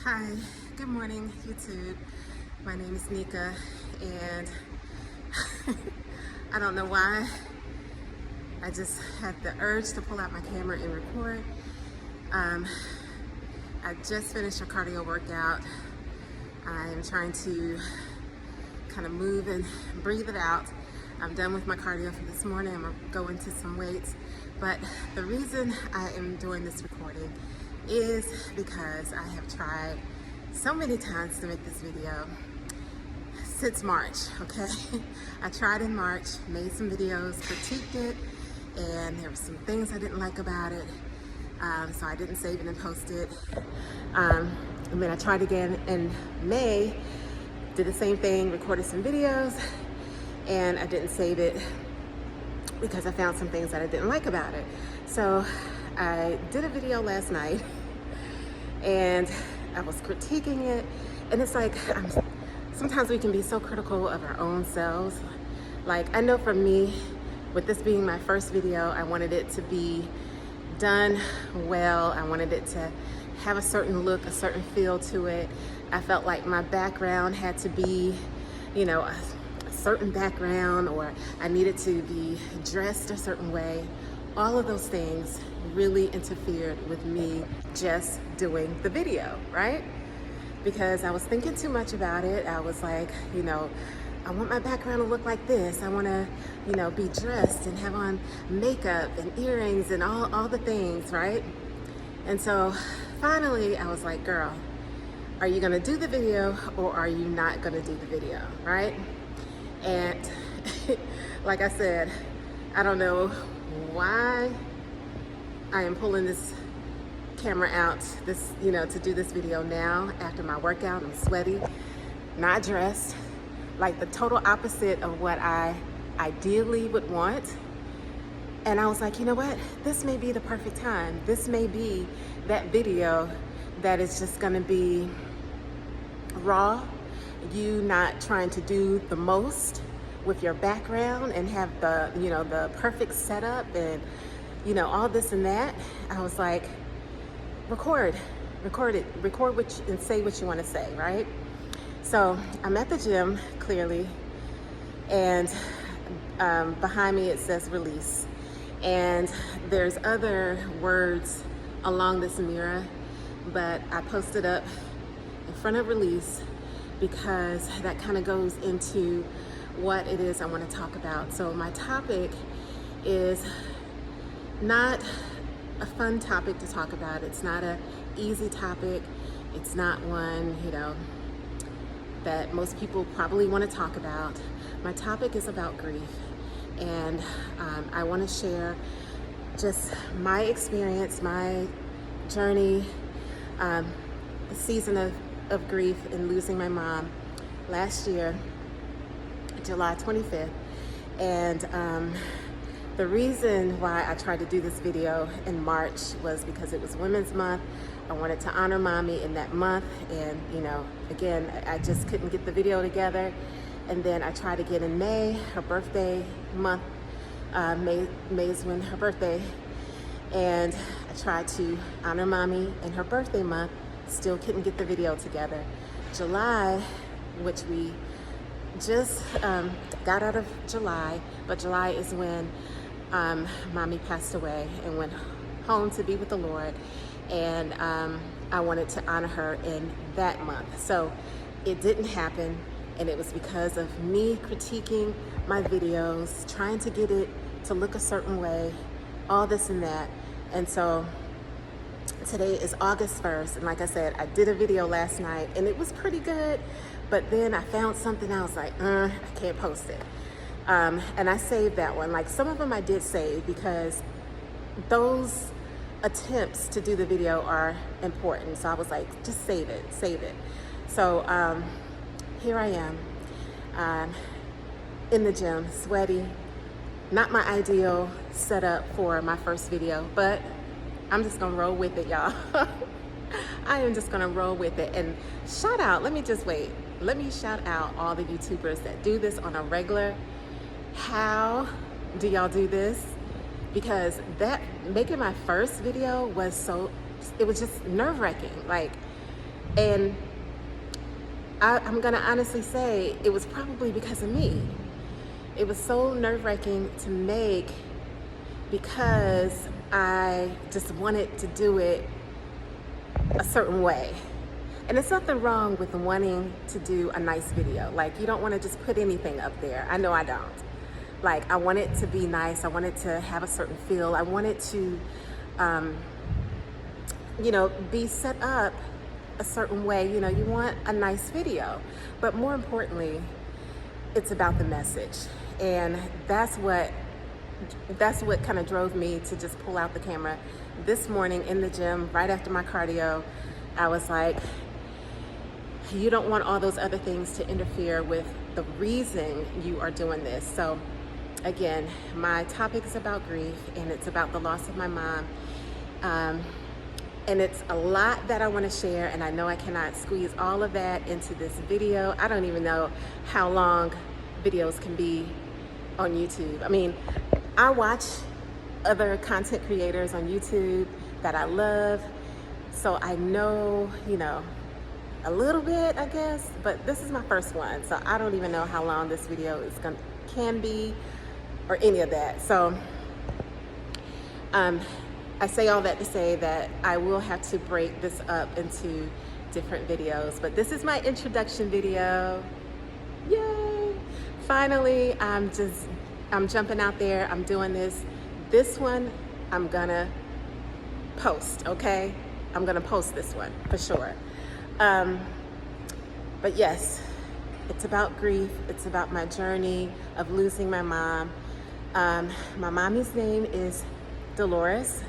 Hi, good morning YouTube. My name is Nika and I don't know why I just had the urge to pull out my camera and record. I just finished a cardio workout. I am trying to kind of move and breathe it out. I'm done with my cardio for this morning. I'm gonna go into some weights. But the reason I am doing this recording is because I have tried so many times to make this video since March, okay? I tried in March, made some videos, critiqued it, and there were some things I didn't like about it, so I didn't save it and post it. And then I tried again in May, did the same thing, recorded some videos, and I didn't save it because I found some things that I didn't like about it. So I did a video last night and I was critiquing it, and it's like sometimes we can be so critical of our own selves. Like, I know for me, with this being my first video, I wanted it to be done well. I wanted it to have a certain look, a certain feel to it. I felt like my background had to be, you know, a certain background, or I needed to be dressed a certain way. All of those things really interfered with me just doing the video, right? Because I was thinking too much about it. I was like, you know, I want my background to look like this. I want to, you know, be dressed and have on makeup and earrings and all the things, right? And so finally I was like, girl, are you gonna do the video or are you not gonna do the video, right? And like I said, I don't know why I am pulling this camera out, you know, to do this video now after my workout. I'm sweaty, not dressed, like the total opposite of what I ideally would want. And I was like, you know what? This may be the perfect time. This may be that video that is just gonna be raw, you not trying to do the most with your background and have the, you know, the perfect setup and, you know, all this and that. I was like, record what and say what you want to say, right? So I'm at the gym, clearly, and behind me it says release, and there's other words along this mirror, but I posted up in front of release because that kind of goes into what it is I want to talk about. So my topic is not a fun topic to talk about. It's not an easy topic. It's not one, you know, that most people probably want to talk about. My topic is about grief, and I want to share just my experience, my journey, the season of grief and losing my mom last year, July 25th. And the reason why I tried to do this video in March was because it was Women's Month. I wanted to honor Mommy in that month, and, you know, again, I just couldn't get the video together. And then I tried again in May, her birthday month. May is when her birthday, and I tried to honor Mommy in her birthday month. Still couldn't get the video together. July, which we just got out of July, but July is when Mommy passed away and went home to be with the Lord, and I wanted to honor her in that month. So it didn't happen, and it was because of me critiquing my videos, trying to get it to look a certain way, all this and that. And so today is August 1st, and like I said, I did a video last night and it was pretty good, but then I found something, I was like, I can't post it. And I saved that one. Like, some of them I did save because those attempts to do the video are important. So I was like, just save it. So here I am in the gym, sweaty, not my ideal setup for my first video, but I'm just gonna roll with it, y'all. I am just gonna roll with it. And shout out, let me shout out all the YouTubers that do this on a regular. How do y'all do this? Because making my first video was it was just nerve-wracking. Like, And I'm gonna honestly say it was probably because of me. It was so nerve-wracking to make because I just wanted to do it a certain way. And there's nothing wrong with wanting to do a nice video. Like, you don't want to just put anything up there. I know I don't. Like, I want it to be nice. I want it to have a certain feel. I want it to, you know, be set up a certain way. You know, you want a nice video. But more importantly, it's about the message. And that's what kind of drove me to just pull out the camera this morning in the gym right after my cardio. I was like, you don't want all those other things to interfere with the reason you are doing this. So again, my topic is about grief, and it's about the loss of my mom. And it's a lot that I want to share, and I know I cannot squeeze all of that into this video. I don't even know how long videos can be on YouTube. I mean, I watch other content creators on YouTube that I love, so I know, you know, a little bit, I guess, but this is my first one, so I don't even know how long this video can be or any of that. So I say all that to say that I will have to break this up into different videos, but this is my introduction video. Yay! Finally, I'm jumping out there. I'm doing this. This one I'm gonna post, okay? I'm gonna post this one for sure. But yes, it's about grief. It's about my journey of losing my mom. My mommy's name is Dolores.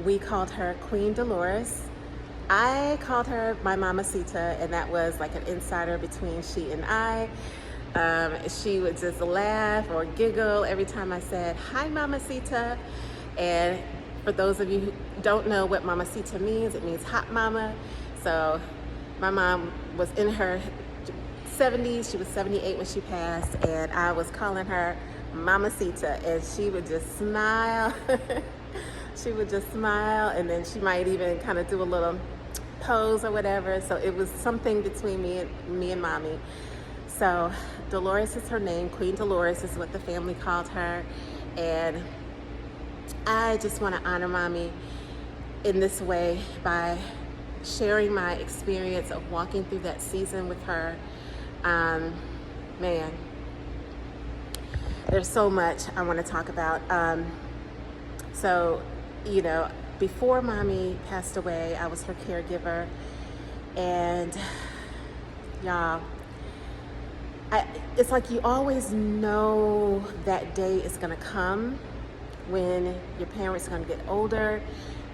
We called her Queen Dolores. I called her my Mamacita, and that was like an insider between she and I. She would just laugh or giggle every time I said, "Hi, Mamacita." And for those of you who don't know what Mamacita means, it means hot mama. So my mom was in her 70s. She was 78 when she passed, and I was calling her Mamacita, and she would just smile. She would just smile, and then she might even kind of do a little pose or whatever. So it was something between me and mommy. So Dolores is her name. Queen Dolores is what the family called her. And I just want to honor mommy in this way by sharing my experience of walking through that season with her. Man, there's so much I want to talk about. So, you know, before mommy passed away, I was her caregiver, and y'all, it's like you always know that day is gonna come when your parents are gonna get older,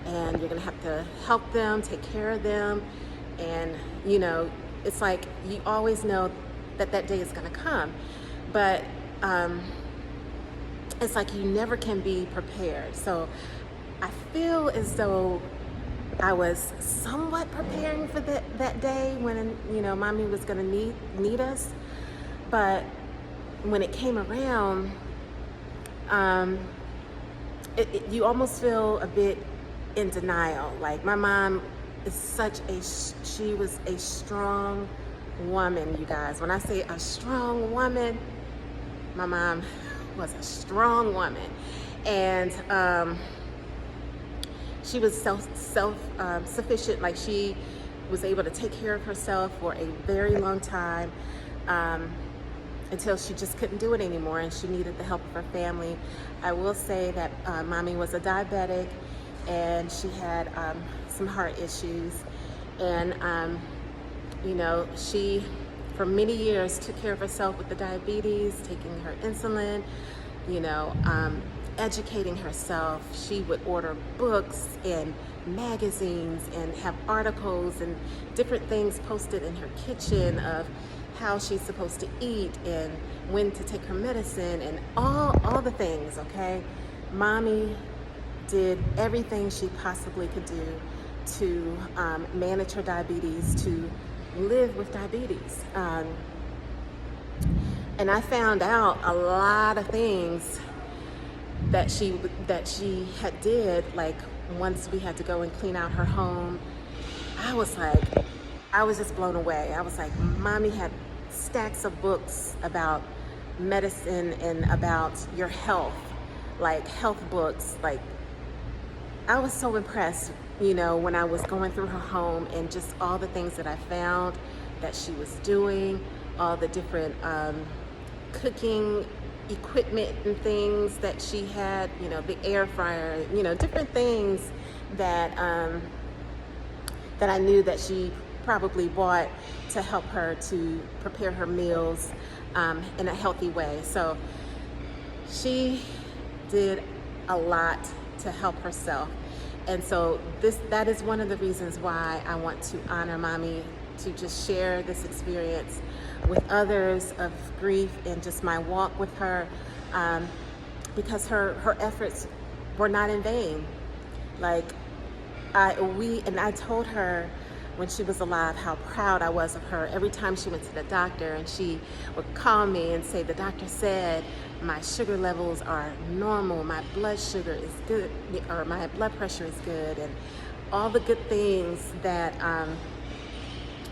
and you're gonna have to help them, take care of them, and you know, it's like you always know that that day is gonna come, but it's like you never can be prepared. So I feel as though I was somewhat preparing for that day when, you know, mommy was gonna need us. But when it came around, you almost feel a bit in denial. Like, my mom is she was a strong woman, you guys. When I say a strong woman, my mom was a strong woman. And she was self-sufficient. Like, she was able to take care of herself for a very long time, until she just couldn't do it anymore, and she needed the help of her family. I will say that mommy was a diabetic, and she had some heart issues, and you know, she for many years took care of herself with the diabetes, taking her insulin, you know, educating herself. She would order books and magazines and have articles and different things posted in her kitchen of how she's supposed to eat and when to take her medicine and all the things, okay? Mommy did everything she possibly could do to manage her diabetes, to live with diabetes. And I found out a lot of things that she had did, like once we had to go and clean out her home. I was like, I was just blown away. I was like, Mommy had stacks of books about medicine and about your health, like health books. Like, I was so impressed, you know, when I was going through her home and just all the things that I found that she was doing, all the different cooking equipment and things that she had, you know, the air fryer, you know, different things that that I knew that she probably bought to help her to prepare her meals in a healthy way. So she did a lot to help herself. And so that is one of the reasons why I want to honor Mommy, to just share this experience with others of grief and just my walk with her, because her efforts were not in vain. Like, I told her when she was alive how proud I was of her. Every time she went to the doctor, and she would call me and say, the doctor said my sugar levels are normal, my blood sugar is good, or my blood pressure is good, and all the good things that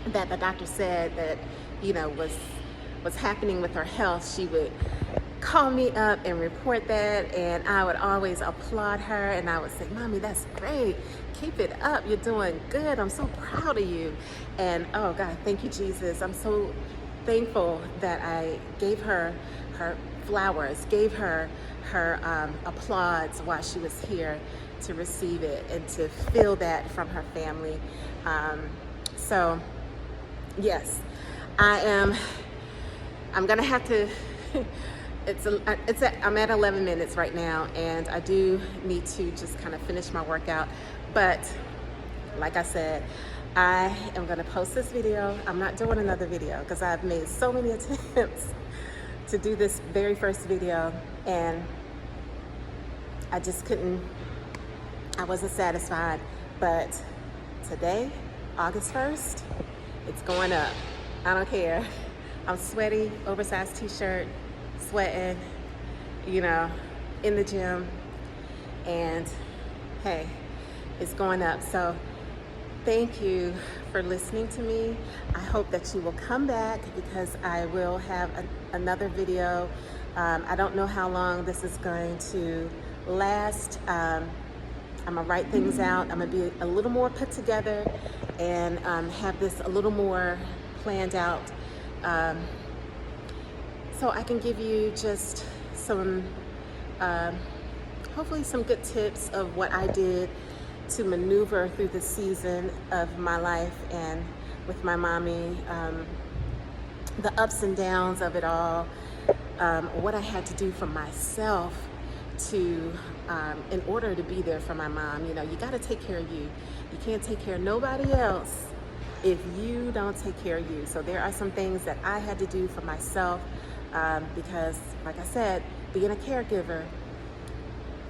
that the doctor said that, you know, was happening with her health. She would call me up and report that, and I would always applaud her, and I would say, Mommy, that's great, keep it up, you're doing good, I'm so proud of you. And oh God, thank you, Jesus. I'm so thankful that I gave her her flowers, gave her her applause while she was here to receive it and to feel that from her family. So yes, I'm gonna have to I'm at 11 minutes right now, and I do need to just kind of finish my workout. But like I said, I am gonna post this video. I'm not doing another video because I've made so many attempts to do this very first video, and I just couldn't, I wasn't satisfied. But today, August 1st, it's going up. I don't care. I'm sweaty, oversized t-shirt, sweating, you know, in the gym, and hey, it's going up. So thank you for listening to me. I hope that you will come back, because I will have another video. I don't know how long this is going to last. I'm gonna write things out. I'm gonna be a little more put together and have this a little more planned out, so I can give you just some, hopefully some good tips of what I did to maneuver through the season of my life and with my mommy, the ups and downs of it all, what I had to do for myself to, in order to be there for my mom. You know, you gotta take care of you. You can't take care of nobody else if you don't take care of you. So there are some things that I had to do for myself, because like I said, being a caregiver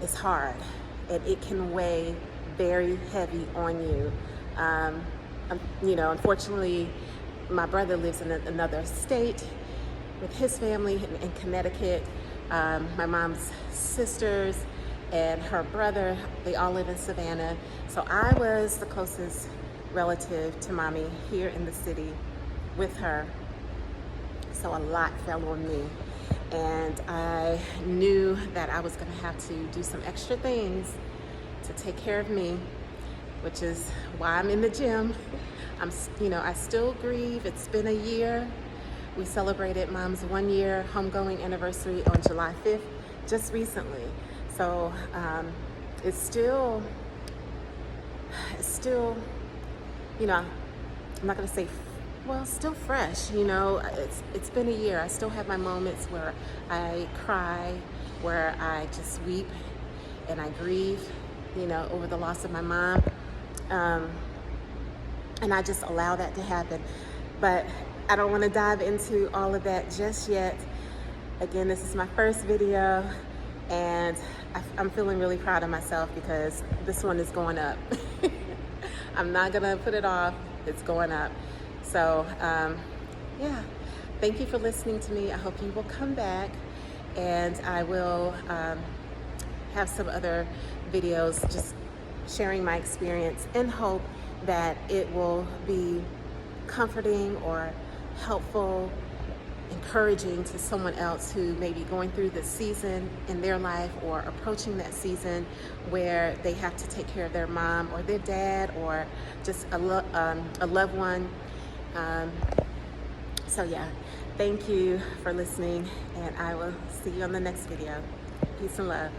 is hard, and it can weigh very heavy on you. You know, unfortunately, my brother lives in another state with his family in Connecticut. My mom's sisters and her brother, they all live in Savannah. So I was the closest relative to Mommy here in the city with her. So a lot fell on me, and I knew that I was gonna have to do some extra things to take care of me, which is why I'm in the gym. You know, I still grieve. It's been a year. We celebrated Mom's 1-year homegoing anniversary on July 5th, just recently. So it's still, you know, I'm not gonna say, well, still fresh, you know. It's been a year. I still have my moments where I cry, where I just weep and I grieve, you know, over the loss of my mom. And I just allow that to happen. But I don't want to dive into all of that just yet. Again, this is my first video, and I'm feeling really proud of myself because this one is going up. I'm not gonna put it off. It's going up. So yeah, thank you for listening to me. I hope you will come back, and I will have some other videos just sharing my experience, and hope that it will be comforting or helpful, encouraging to someone else who may be going through this season in their life or approaching that season where they have to take care of their mom or their dad or just a loved one. So yeah, thank you for listening, and I will see you on the next video. Peace and love.